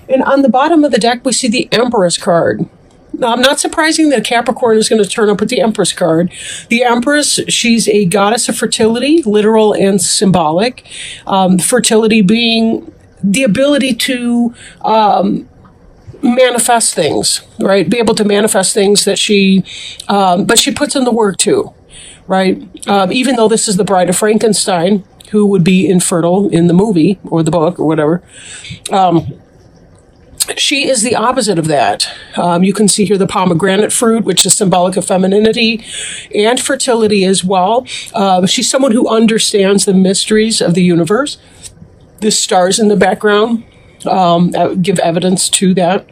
And on the bottom of the deck, we see the Empress card. Now, not surprising that Capricorn is going to turn up with the Empress card. The Empress, she's a goddess of fertility, literal and symbolic. Fertility being the ability to manifest things, right? Be able to manifest things that but she puts in the work too, right? Even though this is the Bride of Frankenstein, who would be infertile in the movie or the book or whatever, she is the opposite of that. You can see here the pomegranate fruit, which is symbolic of femininity and fertility as well. She's someone who understands the mysteries of the universe. The stars in the background give evidence to that.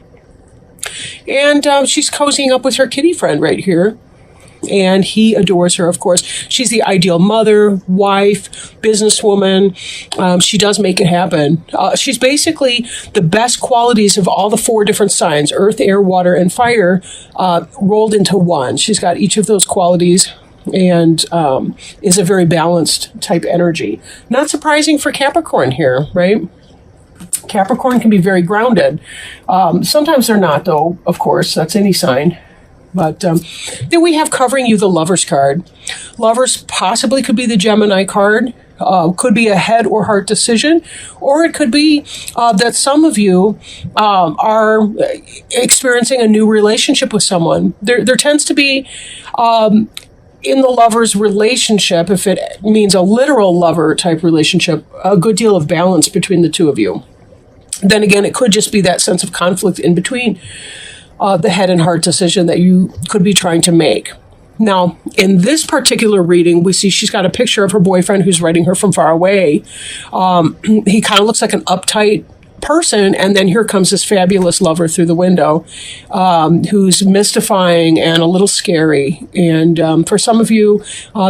And she's cozying up with her kitty friend right here. And he adores her, of course. She's the ideal mother, wife, businesswoman. She does make it happen. She's basically the best qualities of all the 4 different signs, earth, air, water, and fire, rolled into one. She's got each of those qualities and is a very balanced type energy. Not surprising for Capricorn here, right? Capricorn can be very grounded. Sometimes they're not, though, of course. That's any sign. But then we have covering you the Lovers card. Lovers possibly could be the Gemini card. Could be a head or heart decision. Or it could be that some of you are experiencing a new relationship with someone. There tends to be, in the Lovers relationship, if it means a literal lover type relationship, a good deal of balance between the two of you. Then again, it could just be that sense of conflict in between. The head and heart decision that you could be trying to make. Now, in this particular reading, we see she's got a picture of her boyfriend who's writing her from far away. He kind of looks like an uptight person, and then here comes this fabulous lover through the window, who's mystifying and a little scary. And for some of you,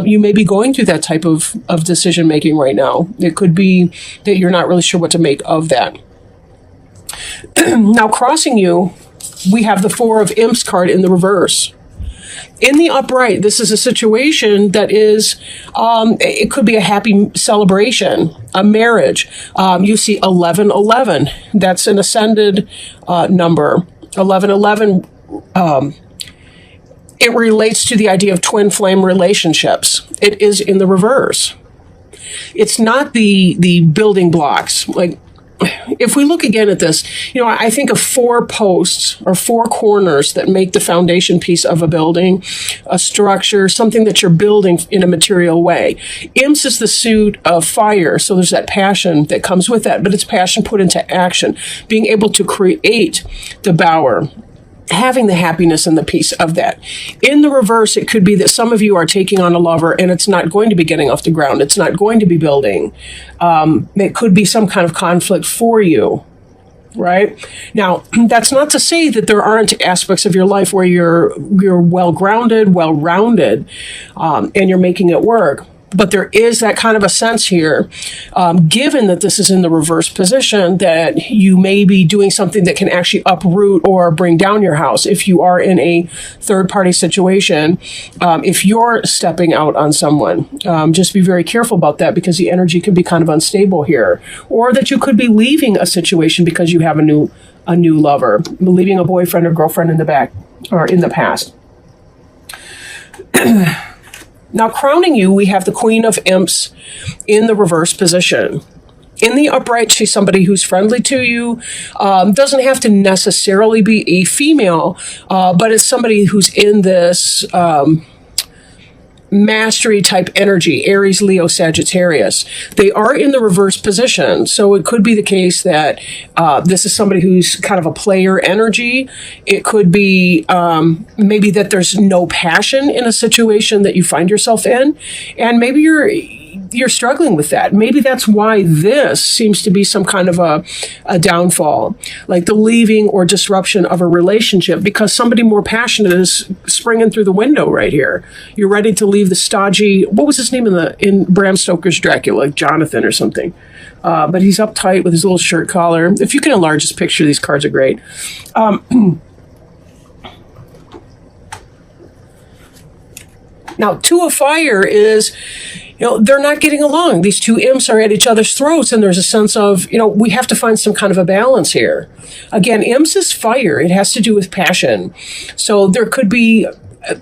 you may be going through that type of decision making right now. It could be that you're not really sure what to make of that. Now, crossing you, we have the 4 of Imps card in the reverse. In the upright, this is a situation that is, it could be a happy celebration, a marriage. You see 1111. That's an ascended number. 1111, it relates to the idea of twin flame relationships. It is in the reverse. It's not the building blocks. Like, if we look again at this, I think of 4 posts or 4 corners that make the foundation piece of a building, a structure, something that you're building in a material way. Imps is the suit of fire, so there's that passion that comes with that, but it's passion put into action, being able to create the bower, having the happiness and the peace of that. In the reverse, it could be that some of you are taking on a lover and it's not going to be getting off the ground. It's not going to be building. It could be some kind of conflict for you, right? Now, that's not to say that there aren't aspects of your life where you're well-grounded, well-rounded, and you're making it work. But there is that kind of a sense here, given that this is in the reverse position, that you may be doing something that can actually uproot or bring down your house. If you are in a third-party situation, if you're stepping out on someone, just be very careful about that, because the energy can be kind of unstable here. Or that you could be leaving a situation because you have a new lover, leaving a boyfriend or girlfriend in the back or in the past. Now, crowning you, we have the Queen of Imps in the reverse position. In the upright, she's somebody who's friendly to you. Doesn't have to necessarily be a female, but it's somebody who's in this mastery type energy, Aries, Leo, Sagittarius. They are in the reverse position. So it could be the case that this is somebody who's kind of a player energy. It could be maybe that there's no passion in a situation that you find yourself in. And maybe you're struggling with that. Maybe that's why this seems to be some kind of a downfall, like the leaving or disruption of a relationship, because somebody more passionate is springing through the window right here. You're ready to leave the stodgy, what was his name in Bram Stoker's Dracula, like Jonathan or something. But he's uptight with his little shirt collar. If you can enlarge this picture, these cards are great. Now, Two of Fire is, They're not getting along. These two imps are at each other's throats, and there's a sense of, we have to find some kind of a balance here. Again, imps is fire. It has to do with passion. So there could be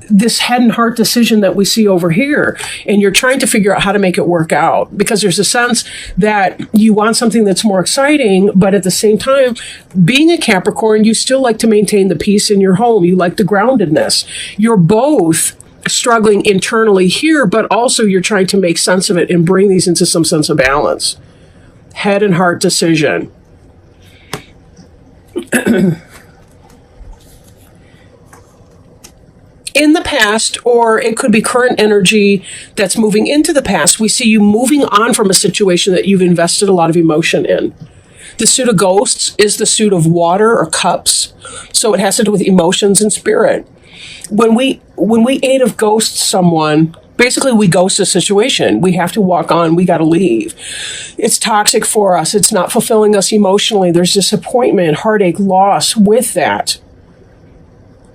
this head and heart decision that we see over here, and you're trying to figure out how to make it work out, because there's a sense that you want something that's more exciting, but at the same time, being a Capricorn, you still like to maintain the peace in your home. You like the groundedness. You're both struggling internally here, but also you're trying to make sense of it and bring these into some sense of balance. Head and heart decision. In the past, or it could be current energy that's moving into the past, we see you moving on from a situation that you've invested a lot of emotion in. The suit of ghosts is the suit of water or cups, so it has to do with emotions and spirit. When we eight of ghost someone, basically we ghost a situation. We have to walk on. We got to leave. It's toxic for us. It's not fulfilling us emotionally. There's disappointment, heartache, loss with that.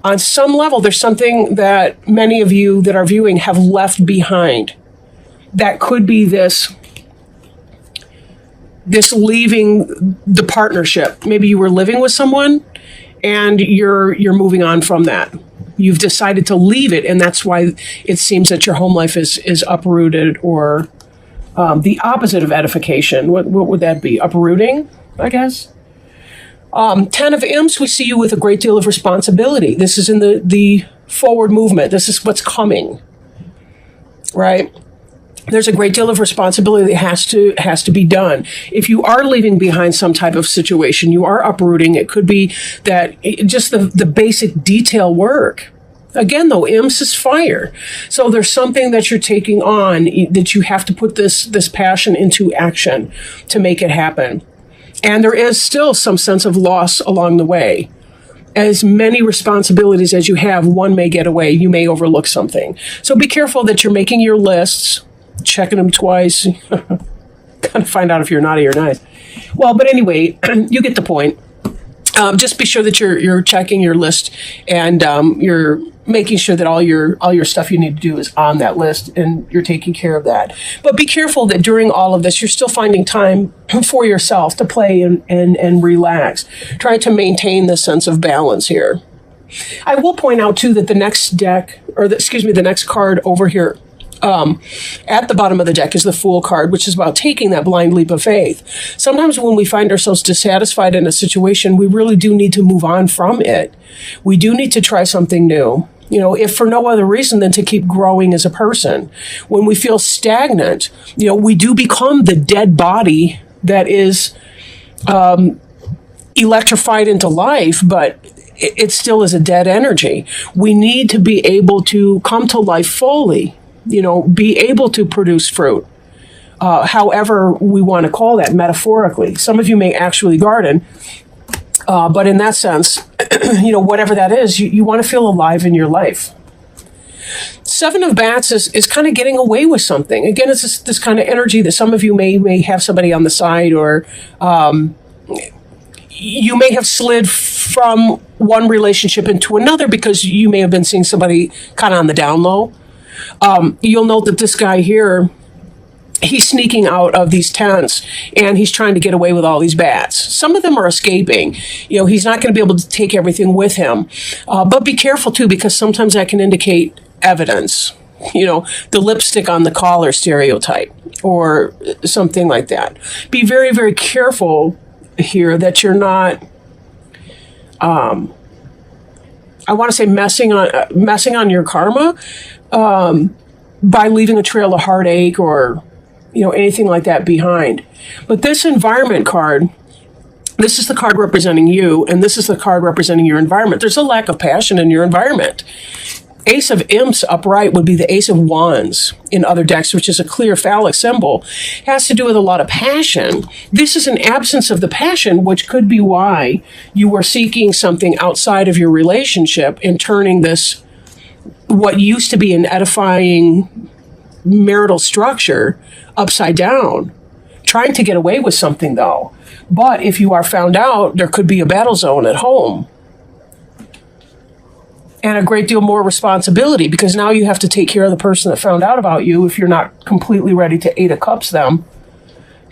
On some level, there's something that many of you that are viewing have left behind. That could be this leaving the partnership. Maybe you were living with someone and you're moving on from that. You've decided to leave it, and that's why it seems that your home life is uprooted, or the opposite of edification. What would that be? Uprooting, I guess? 10 of imps, we see you with a great deal of responsibility. This is in the forward movement. This is what's coming, right? There's a great deal of responsibility that has to be done. If you are leaving behind some type of situation, you are uprooting. It could be that just the basic detail work. Again, though, imps is fire. So there's something that you're taking on that you have to put this passion into action to make it happen. And there is still some sense of loss along the way. As many responsibilities as you have, one may get away. You may overlook something. So be careful that you're making your lists, checking them twice, kind of find out if you're naughty or nice. Well, but anyway, you get the point. Just be sure that you're checking your list, and you're making sure that all your stuff you need to do is on that list, and you're taking care of that. But be careful that during all of this, you're still finding time for yourself to play and relax. Try to maintain the sense of balance here. I will point out too that the next deck, the next card over here, at the bottom of the deck is the Fool card, which is about taking that blind leap of faith. Sometimes when we find ourselves dissatisfied in a situation, we really do need to move on from it. We do need to try something new, if for no other reason than to keep growing as a person. When we feel stagnant, we do become the dead body that is electrified into life, but it still is a dead energy. We need to be able to come to life fully. Be able to produce fruit, however we want to call that metaphorically. Some of you may actually garden, but in that sense, whatever that is, you want to feel alive in your life. 7 of Bats is kind of getting away with something. Again, it's this kind of energy that some of you may have somebody on the side, or you may have slid from one relationship into another because you may have been seeing somebody kind of on the down low. You'll note that this guy here, he's sneaking out of these tents, and he's trying to get away with all these bats. Some of them are escaping. He's not going to be able to take everything with him. But be careful, too, because sometimes that can indicate evidence. The lipstick on the collar stereotype or something like that. Be very, very careful here that you're not... I want to say messing on your karma by leaving a trail of heartache or anything like that behind. But this environment card, this is the card representing you, and this is the card representing your environment. There's a lack of passion in your environment. Ace of Imps upright would be the Ace of Wands in other decks, which is a clear phallic symbol. It has to do with a lot of passion. This is an absence of the passion, which could be why you were seeking something outside of your relationship and turning this, what used to be an edifying marital structure, upside down. Trying to get away with something, though. But if you are found out, there could be a battle zone at home. and a great deal more responsibility, because now you have to take care of the person that found out about you if you're not completely ready to 8 of cups them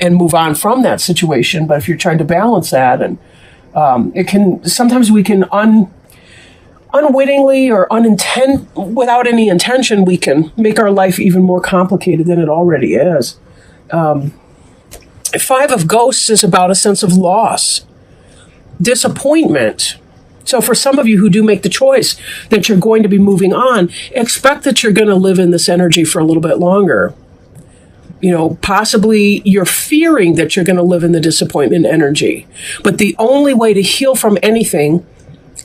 and move on from that situation. But if you're trying to balance that, and sometimes we can unwittingly or without any intention, we can make our life even more complicated than it already is. 5 of Ghosts is about a sense of loss, disappointment. So for some of you who do make the choice that you're going to be moving on, expect that you're going to live in this energy for a little bit longer. Possibly you're fearing that you're going to live in the disappointment energy. But the only way to heal from anything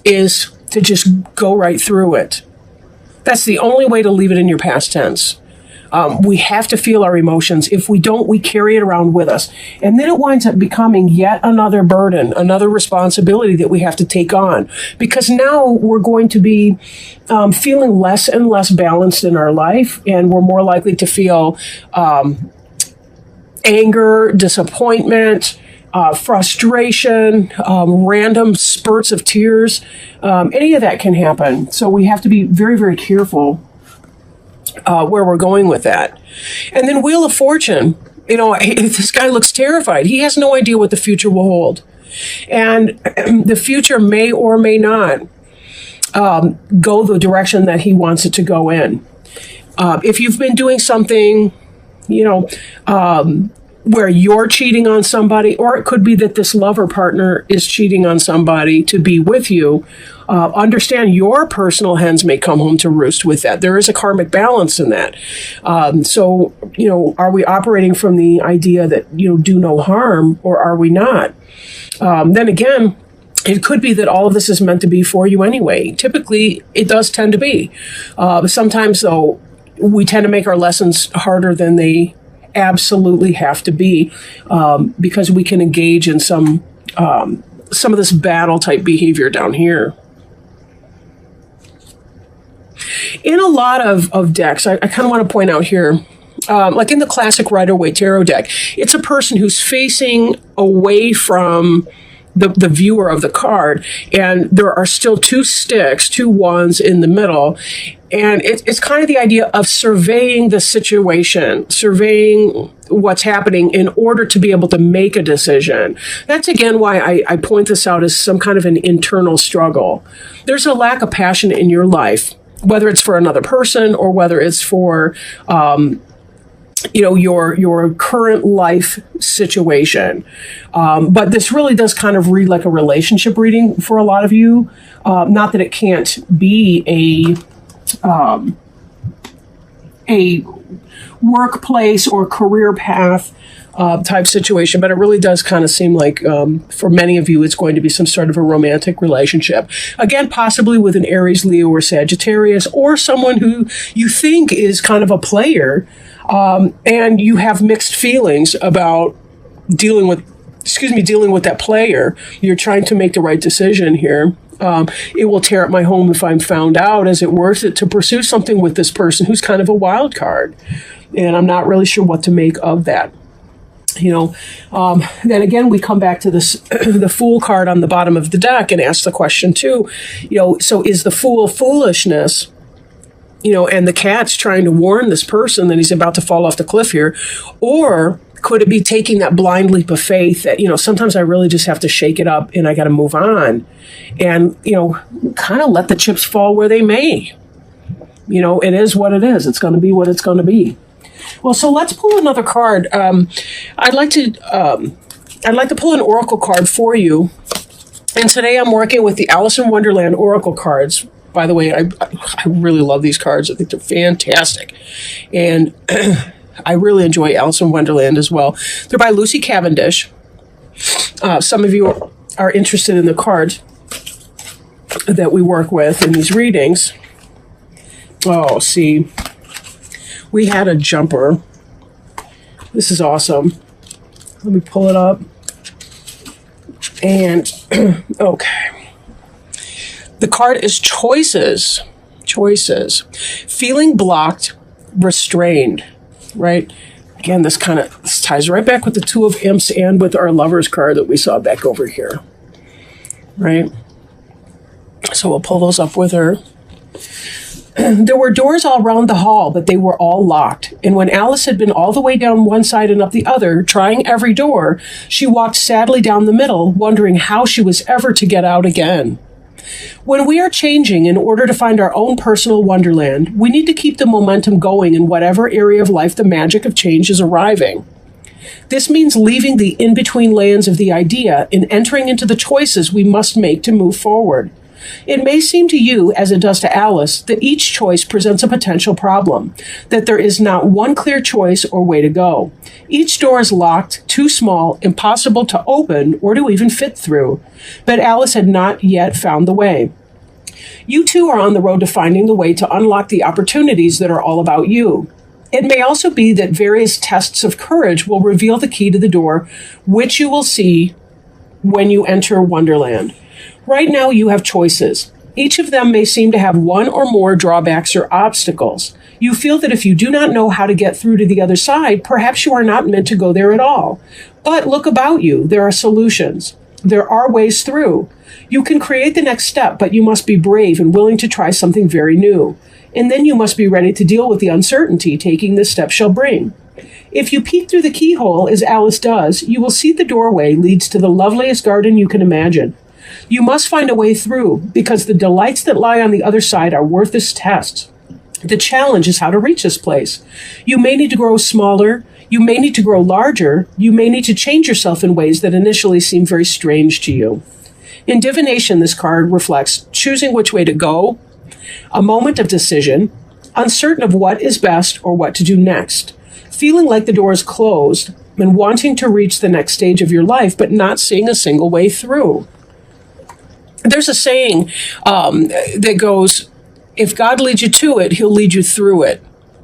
is to just go right through it. That's the only way to leave it in your past tense. We have to feel our emotions. If we don't, we carry it around with us. And then it winds up becoming yet another burden, another responsibility that we have to take on. Because now we're going to be feeling less and less balanced in our life. And we're more likely to feel anger, disappointment, frustration, random spurts of tears. Any of that can happen. So we have to be very, very careful where we're going with that. And then Wheel of Fortune, this guy looks terrified. He has no idea what the future will hold. And the future may or may not go the direction that he wants it to go in. If you've been doing something, where you're cheating on somebody, or it could be that this lover partner is cheating on somebody to be with you, understand your personal hens may come home to roost with that. There is a karmic balance in that. So, are we operating from the idea that, do no harm, or are we not? Then again, it could be that all of this is meant to be for you anyway. Typically, it does tend to be. Sometimes, though, we tend to make our lessons harder than they absolutely have to be, because we can engage in some of this battle type behavior down here. In a lot of decks, I kind of want to point out here, like in the classic Rider-Waite Tarot deck, it's a person who's facing away from the viewer of the card, and there are still 2 sticks, 2 wands in the middle. And it's kind of the idea of surveying the situation, surveying what's happening in order to be able to make a decision. That's, again, why I point this out as some kind of an internal struggle. There's a lack of passion in your life, whether it's for another person or whether it's for your current life situation. But this really does kind of read like a relationship reading for a lot of you. Not that it can't be a workplace or career path type situation, but it really does kind of seem like for many of you it's going to be some sort of a romantic relationship. Again, possibly with an Aries, Leo, or Sagittarius, or someone who you think is kind of a player, and you have mixed feelings about dealing with that player. You're trying to make the right decision here. It will tear up my home if I'm found out. Is it worth it to pursue something with this person who's kind of a wild card? And I'm not really sure what to make of that. Then again, we come back to this, the Fool card on the bottom of the deck, and ask the question too, so is the Fool foolishness, and the Cat's trying to warn this person that he's about to fall off the cliff here, or could it be taking that blind leap of faith that, sometimes I really just have to shake it up and I got to move on and, kind of let the chips fall where they may. It is what it is. It's going to be what it's going to be. Well, so let's pull another card. I'd like to pull an oracle card for you. And today I'm working with the Alice in Wonderland oracle cards. By the way, I really love these cards. I think they're fantastic. And I really enjoy Alice in Wonderland as well. They're by Lucy Cavendish. Some of you are interested in the cards that we work with in these readings. Oh, see. We had a jumper. This is awesome. Let me pull it up. And, okay. The card is choices. Choices. Feeling blocked, restrained, right? Again, this ties right back with the Two of Imps and with our Lovers card that we saw back over here, right? So we'll pull those up with her. There were doors all round the hall, but they were all locked. And when Alice had been all the way down one side and up the other, trying every door, she walked sadly down the middle, wondering how she was ever to get out again. When we are changing in order to find our own personal wonderland, we need to keep the momentum going in whatever area of life the magic of change is arriving. This means leaving the in-between lands of the idea and entering into the choices we must make to move forward. It may seem to you, as it does to Alice, that each choice presents a potential problem, that there is not one clear choice or way to go. Each door is locked, too small, impossible to open or to even fit through. But Alice had not yet found the way. You too are on the road to finding the way to unlock the opportunities that are all about you. It may also be that various tests of courage will reveal the key to the door, which you will see when you enter Wonderland. Right now, you have choices. Each of them may seem to have one or more drawbacks or obstacles. You feel that if you do not know how to get through to the other side, perhaps you are not meant to go there at all. But look about you. There are solutions. There are ways through. You can create the next step, but you must be brave and willing to try something very new. And then you must be ready to deal with the uncertainty taking this step shall bring. If you peek through the keyhole, as Alice does, you will see the doorway leads to the loveliest garden you can imagine. You must find a way through, because the delights that lie on the other side are worth this test. The challenge is how to reach this place. You may need to grow smaller. You may need to grow larger. You may need to change yourself in ways that initially seem very strange to you. In divination, this card reflects choosing which way to go, a moment of decision, uncertain of what is best or what to do next, feeling like the door is closed, and wanting to reach the next stage of your life, but not seeing a single way through. There's a saying that goes, if God leads you to it, he'll lead you through it.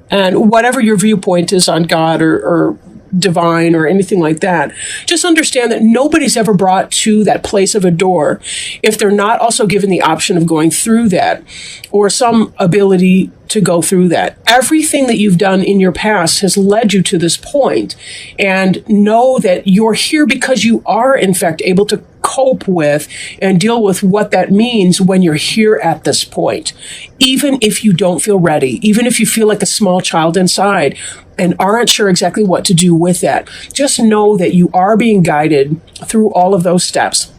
And whatever your viewpoint is on God or divine or anything like that, just understand that nobody's ever brought to that place of a door if they're not also given the option of going through that or some ability to go through that. Everything that you've done in your past has led you to this point, and know that you're here because you are, in fact, able to cope with and deal with what that means when you're here at this point. Even if you don't feel ready, even if you feel like a small child inside and aren't sure exactly what to do with that, just know that you are being guided through all of those steps,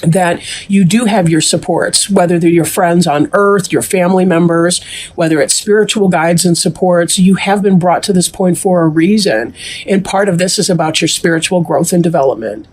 that you do have your supports, whether they're your friends on earth, your family members, whether it's spiritual guides and supports. You have been brought to this point for a reason. And part of this is about your spiritual growth and development.